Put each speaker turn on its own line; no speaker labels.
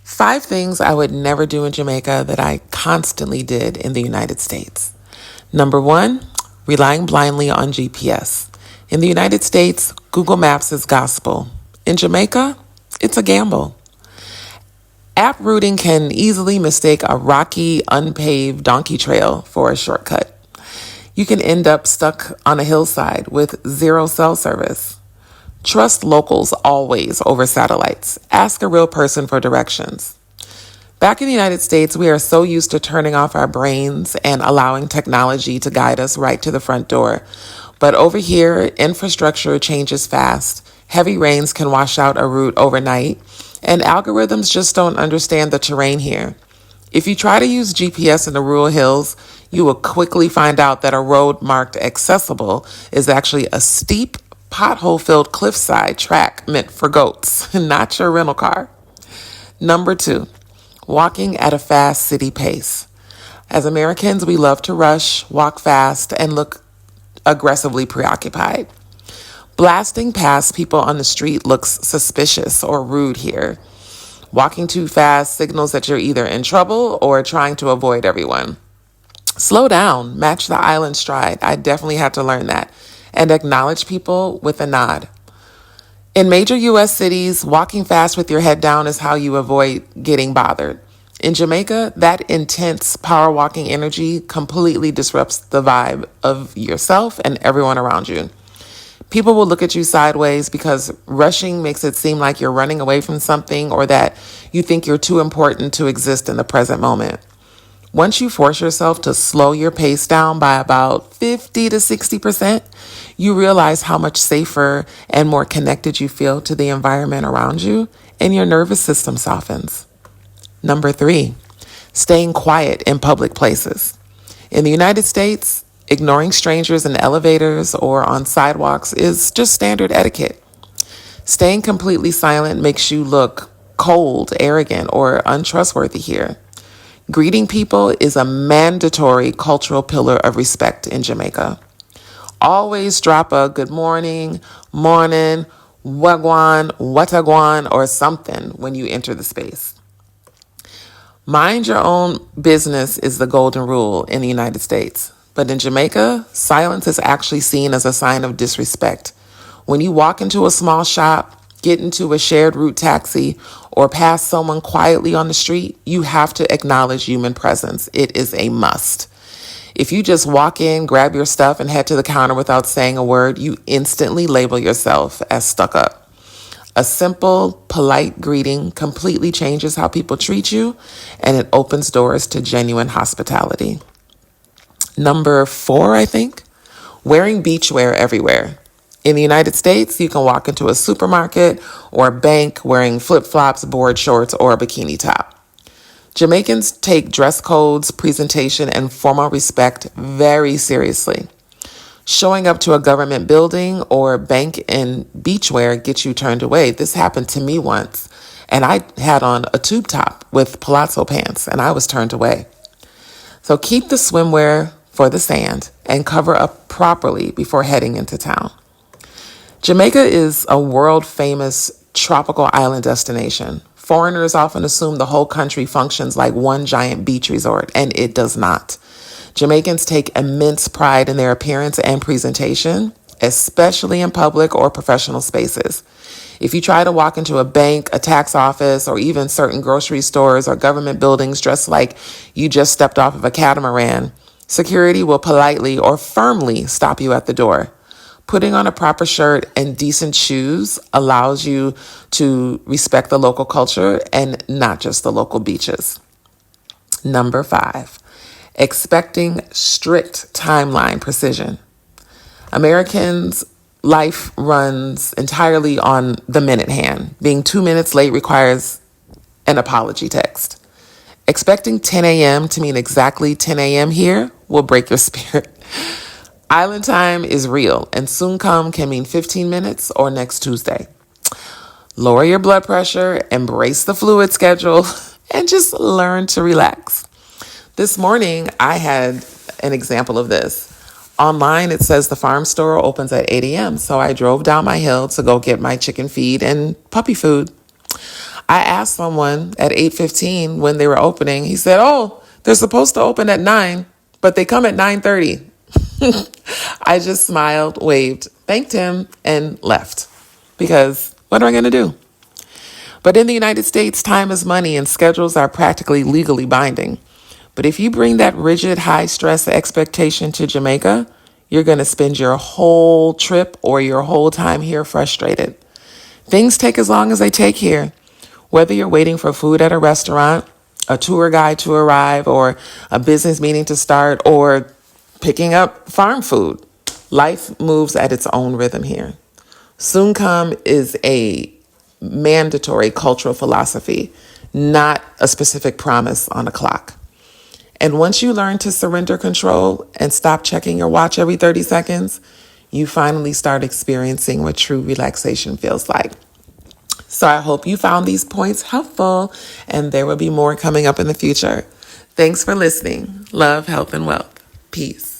5 things I would never do in Jamaica that I constantly did in the United States. Number 1, relying blindly on GPS. In the United States, Google Maps is gospel. In Jamaica, it's a gamble. App routing can easily mistake a rocky, unpaved donkey trail for a shortcut. You can end up stuck on a hillside with zero cell service. Trust locals always over satellites. Ask a real person for directions. Back in the United States, we are so used to turning off our brains and allowing technology to guide us right to the front door. But over here, infrastructure changes fast. Heavy rains can wash out a route overnight, and algorithms just don't understand the terrain here. If you try to use GPS in the rural hills, you will quickly find out that a road marked accessible is actually a steep, pothole-filled cliffside track meant for goats, not your rental car. Number 2, walking at a fast city pace. As Americans, we love to rush, walk fast, and look aggressively preoccupied. Blasting past people on the street looks suspicious or rude here. Walking too fast signals that you're either in trouble or trying to avoid everyone. Slow down, match the island stride. I definitely had to learn that. And acknowledge people with a nod. In major U.S. cities, walking fast with your head down is how you avoid getting bothered. In Jamaica, that intense power walking energy completely disrupts the vibe of yourself and everyone around you. People will look at you sideways because rushing makes it seem like you're running away from something or that you think you're too important to exist in the present moment. Once you force yourself to slow your pace down by about 50 to 60%, you realize how much safer and more connected you feel to the environment around you, and your nervous system softens. Number 3, staying quiet in public places. In the United States, ignoring strangers in elevators or on sidewalks is just standard etiquette. Staying completely silent makes you look cold, arrogant, or untrustworthy here. Greeting people is a mandatory cultural pillar of respect in Jamaica. Always drop a good morning, wagwan, watagwan, or something when you enter the space. Mind your own business is the golden rule in the United States. But in Jamaica, silence is actually seen as a sign of disrespect. When you walk into a small shop, get into a shared route taxi, or pass someone quietly on the street, you have to acknowledge human presence. It is a must. If you just walk in, grab your stuff, and head to the counter without saying a word, you instantly label yourself as stuck up. A simple, polite greeting completely changes how people treat you, and it opens doors to genuine hospitality. Number 4, I think, wearing beachwear everywhere. In the United States, you can walk into a supermarket or a bank wearing flip-flops, board shorts, or a bikini top. Jamaicans take dress codes, presentation, and formal respect very seriously. Showing up to a government building or bank in beachwear gets you turned away. This happened to me once, and I had on a tube top with palazzo pants, and I was turned away. So keep the swimwear for the sand and cover up properly before heading into town. Jamaica is a world-famous tropical island destination. Foreigners often assume the whole country functions like one giant beach resort, and it does not. Jamaicans take immense pride in their appearance and presentation, especially in public or professional spaces. If you try to walk into a bank, a tax office, or even certain grocery stores or government buildings dressed like you just stepped off of a catamaran, security will politely or firmly stop you at the door. Putting on a proper shirt and decent shoes allows you to respect the local culture and not just the local beaches. Number 5, expecting strict timeline precision. Americans' life runs entirely on the minute hand. Being 2 minutes late requires an apology text. Expecting 10 a.m. to mean exactly 10 a.m. here will break your spirit. Island time is real, and soon come can mean 15 minutes or next Tuesday. Lower your blood pressure, embrace the fluid schedule, and just learn to relax. This morning, I had an example of this. Online, it says the farm store opens at 8 a.m., so I drove down my hill to go get my chicken feed and puppy food. I asked someone at 8:15 when they were opening. He said, "Oh, they're supposed to open at 9, but they come at 9:30." I just smiled, waved, thanked him, and left. Because what am I going to do? But in the United States, time is money and schedules are practically legally binding. But if you bring that rigid, high stress expectation to Jamaica, you're going to spend your whole trip or your whole time here frustrated. Things take as long as they take here. Whether you're waiting for food at a restaurant, a tour guide to arrive, or a business meeting to start, or picking up farm food, life moves at its own rhythm here. Soon come is a mandatory cultural philosophy, not a specific promise on a clock. And once you learn to surrender control and stop checking your watch every 30 seconds, you finally start experiencing what true relaxation feels like. So I hope you found these points helpful, and there will be more coming up in the future. Thanks for listening. Love, health, and wealth. Peace.